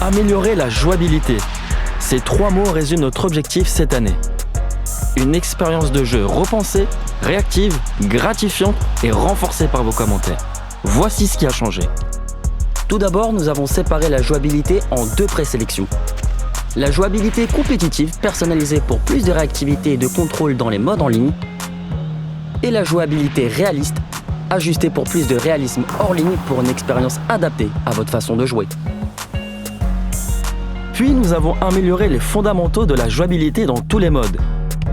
Améliorer la jouabilité. Ces 3 mots résument notre objectif cette année. Une expérience de jeu repensée, réactive, gratifiante et renforcée par vos commentaires. Voici ce qui a changé. Tout d'abord, nous avons séparé la jouabilité en 2 présélections. La jouabilité compétitive, personnalisée pour plus de réactivité et de contrôle dans les modes en ligne. Et la jouabilité réaliste, ajustée pour plus de réalisme hors ligne pour une expérience adaptée à votre façon de jouer. Puis nous avons amélioré les fondamentaux de la jouabilité dans tous les modes.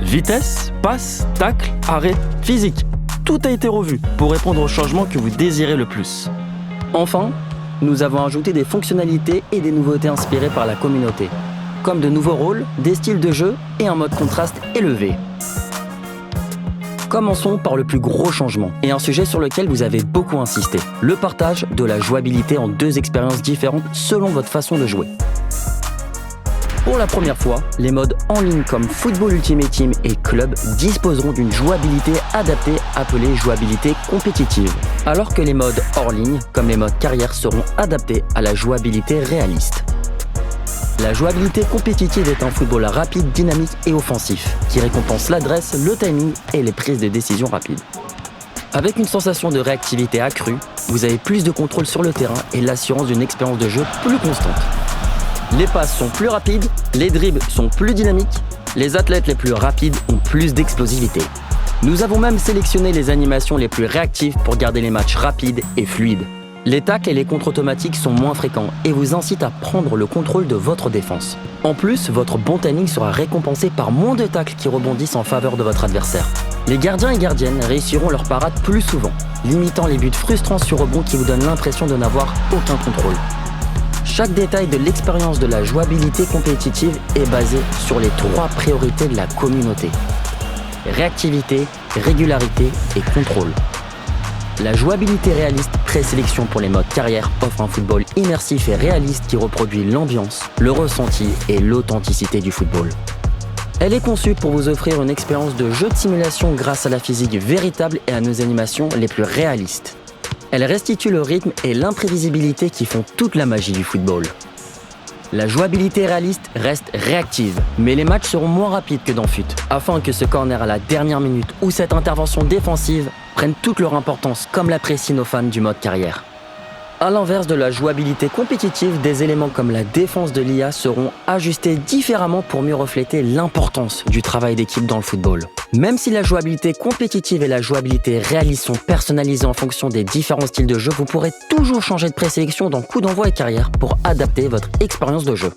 Vitesse, passe, tacle, arrêt, physique. Tout a été revu pour répondre aux changements que vous désirez le plus. Enfin, nous avons ajouté des fonctionnalités et des nouveautés inspirées par la communauté, comme de nouveaux rôles, des styles de jeu et un mode contraste élevé. Commençons par le plus gros changement et un sujet sur lequel vous avez beaucoup insisté, le partage de la jouabilité en 2 expériences différentes selon votre façon de jouer. Pour la première fois, les modes en ligne comme Football Ultimate Team et Club disposeront d'une jouabilité adaptée appelée jouabilité compétitive, alors que les modes hors ligne, comme les modes carrière, seront adaptés à la jouabilité réaliste. La jouabilité compétitive est un football rapide, dynamique et offensif, qui récompense l'adresse, le timing et les prises de décision rapides. Avec une sensation de réactivité accrue, vous avez plus de contrôle sur le terrain et l'assurance d'une expérience de jeu plus constante. Les passes sont plus rapides, les dribbles sont plus dynamiques, les athlètes les plus rapides ont plus d'explosivité. Nous avons même sélectionné les animations les plus réactives pour garder les matchs rapides et fluides. Les tacles et les contres automatiques sont moins fréquents et vous incitent à prendre le contrôle de votre défense. En plus, votre bon timing sera récompensé par moins de tacles qui rebondissent en faveur de votre adversaire. Les gardiens et gardiennes réussiront leur parade plus souvent, limitant les buts frustrants sur rebond qui vous donnent l'impression de n'avoir aucun contrôle. Chaque détail de l'expérience de la jouabilité compétitive est basé sur les 3 priorités de la communauté. Réactivité, régularité et contrôle. La jouabilité réaliste présélection pour les modes carrière offre un football immersif et réaliste qui reproduit l'ambiance, le ressenti et l'authenticité du football. Elle est conçue pour vous offrir une expérience de jeu de simulation grâce à la physique véritable et à nos animations les plus réalistes. Elle restitue le rythme et l'imprévisibilité qui font toute la magie du football. La jouabilité réaliste reste réactive, mais les matchs seront moins rapides que dans FUT, afin que ce corner à la dernière minute ou cette intervention défensive prennent toute leur importance comme l'apprécient nos fans du mode carrière. A l'inverse de la jouabilité compétitive, des éléments comme la défense de l'IA seront ajustés différemment pour mieux refléter l'importance du travail d'équipe dans le football. Même si la jouabilité compétitive et la jouabilité réaliste sont personnalisées en fonction des différents styles de jeu, vous pourrez toujours changer de présélection dans coup d'envoi et carrière pour adapter votre expérience de jeu.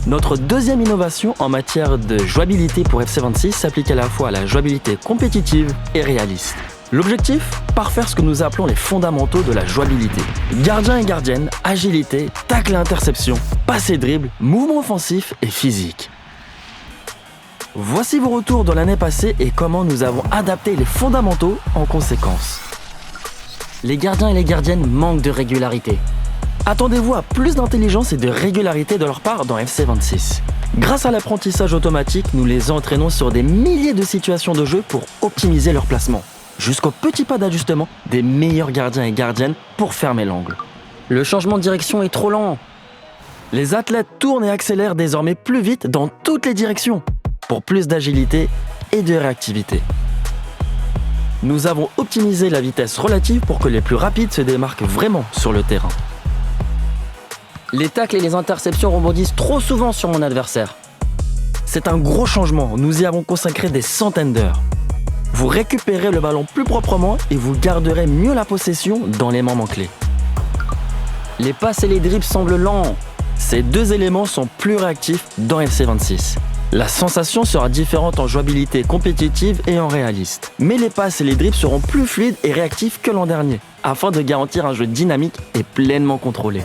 Notre deuxième innovation en matière de jouabilité pour FC26 s'applique à la fois à la jouabilité compétitive et réaliste. L'objectif, parfaire ce que nous appelons les fondamentaux de la jouabilité. Gardien et gardienne, agilité, tacle et interception, passe et dribble, mouvement offensif et physique. Voici vos retours de l'année passée et comment nous avons adapté les fondamentaux en conséquence. Les gardiens et les gardiennes manquent de régularité. Attendez-vous à plus d'intelligence et de régularité de leur part dans FC26. Grâce à l'apprentissage automatique, nous les entraînons sur des milliers de situations de jeu pour optimiser leur placement, jusqu'au petit pas d'ajustement des meilleurs gardiens et gardiennes pour fermer l'angle. Le changement de direction est trop lent. Les athlètes tournent et accélèrent désormais plus vite dans toutes les directions, pour plus d'agilité et de réactivité. Nous avons optimisé la vitesse relative pour que les plus rapides se démarquent vraiment sur le terrain. Les tacles et les interceptions rebondissent trop souvent sur mon adversaire. C'est un gros changement, nous y avons consacré des centaines d'heures. Vous récupérez le ballon plus proprement et vous garderez mieux la possession dans les moments clés. Les passes et les dribbles semblent lents. Ces 2 éléments sont plus réactifs dans FC26. La sensation sera différente en jouabilité compétitive et en réaliste. Mais les passes et les dribbles seront plus fluides et réactifs que l'an dernier, afin de garantir un jeu dynamique et pleinement contrôlé.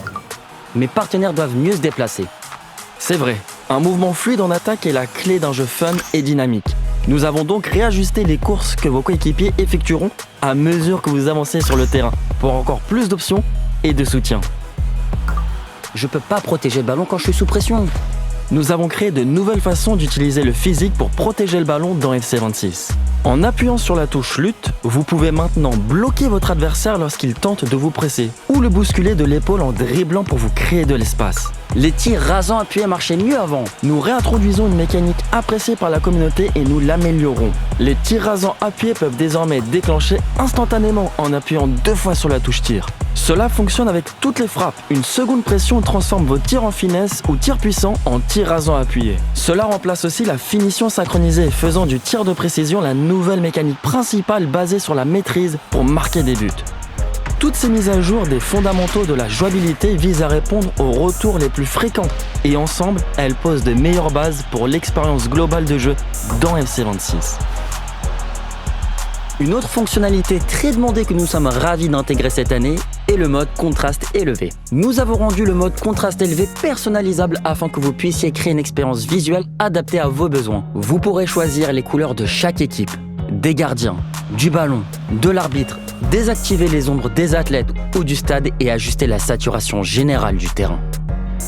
Mes partenaires doivent mieux se déplacer. C'est vrai, un mouvement fluide en attaque est la clé d'un jeu fun et dynamique. Nous avons donc réajusté les courses que vos coéquipiers effectueront à mesure que vous avancez sur le terrain, pour encore plus d'options et de soutien. Je peux pas protéger le ballon quand je suis sous pression. nous avons créé de nouvelles façons d'utiliser le physique pour protéger le ballon dans FC26. En appuyant sur la touche lutte, vous pouvez maintenant bloquer votre adversaire lorsqu'il tente de vous presser, ou le bousculer de l'épaule en dribblant pour vous créer de l'espace. Les tirs rasants appuyés marchaient mieux avant. Nous réintroduisons une mécanique appréciée par la communauté et nous l'améliorons. Les tirs rasants appuyés peuvent désormais être déclenchés instantanément en appuyant 2 fois sur la touche tir. Cela fonctionne avec toutes les frappes. Une seconde pression transforme vos tirs en finesse ou tirs puissants en tirs rasants appuyés. Cela remplace aussi la finition synchronisée, faisant du tir de précision la nouvelle mécanique principale basée sur la maîtrise pour marquer des buts. Toutes ces mises à jour des fondamentaux de la jouabilité visent à répondre aux retours les plus fréquents et ensemble, elles posent de meilleures bases pour l'expérience globale de jeu dans FC26. Une autre fonctionnalité très demandée que nous sommes ravis d'intégrer cette année est le mode contraste élevé. Nous avons rendu le mode contraste élevé personnalisable afin que vous puissiez créer une expérience visuelle adaptée à vos besoins. Vous pourrez choisir les couleurs de chaque équipe, des gardiens, du ballon, de l'arbitre, désactiver les ombres des athlètes ou du stade et ajuster la saturation générale du terrain.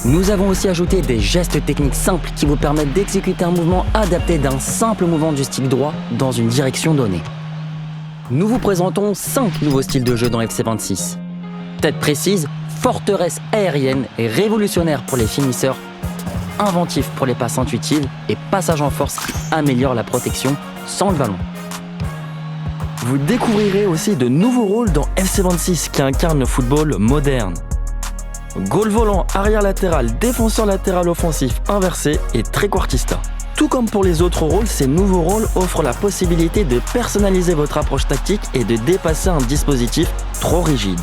Nous avons aussi ajouté des gestes techniques simples qui vous permettent d'exécuter un mouvement adapté d'un simple mouvement du stick droit dans une direction donnée. Nous vous présentons 5 nouveaux styles de jeu dans FC26. Tête précise, forteresse aérienne et révolutionnaire pour les finisseurs, inventif pour les passes intuitives et passage en force qui améliore la protection sans le ballon. Vous découvrirez aussi de nouveaux rôles dans FC26 qui incarnent le football moderne. Goal volant, arrière latéral, défenseur latéral offensif inversé et trequartista. Tout comme pour les autres rôles, ces nouveaux rôles offrent la possibilité de personnaliser votre approche tactique et de dépasser un dispositif trop rigide.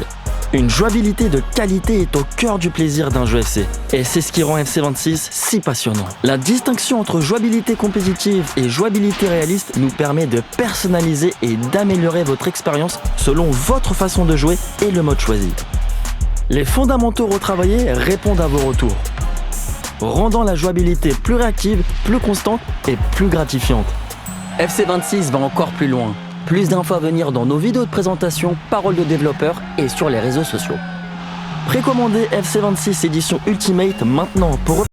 Une jouabilité de qualité est au cœur du plaisir d'un jeu FC, et c'est ce qui rend FC26 si passionnant. La distinction entre jouabilité compétitive et jouabilité réaliste nous permet de personnaliser et d'améliorer votre expérience selon votre façon de jouer et le mode choisi. Les fondamentaux retravaillés répondent à vos retours, rendant la jouabilité plus réactive, plus constante et plus gratifiante. FC26 va encore plus loin. Plus d'infos à venir dans nos vidéos de présentation, paroles de développeurs et sur les réseaux sociaux. Précommandez FC26 édition Ultimate maintenant pour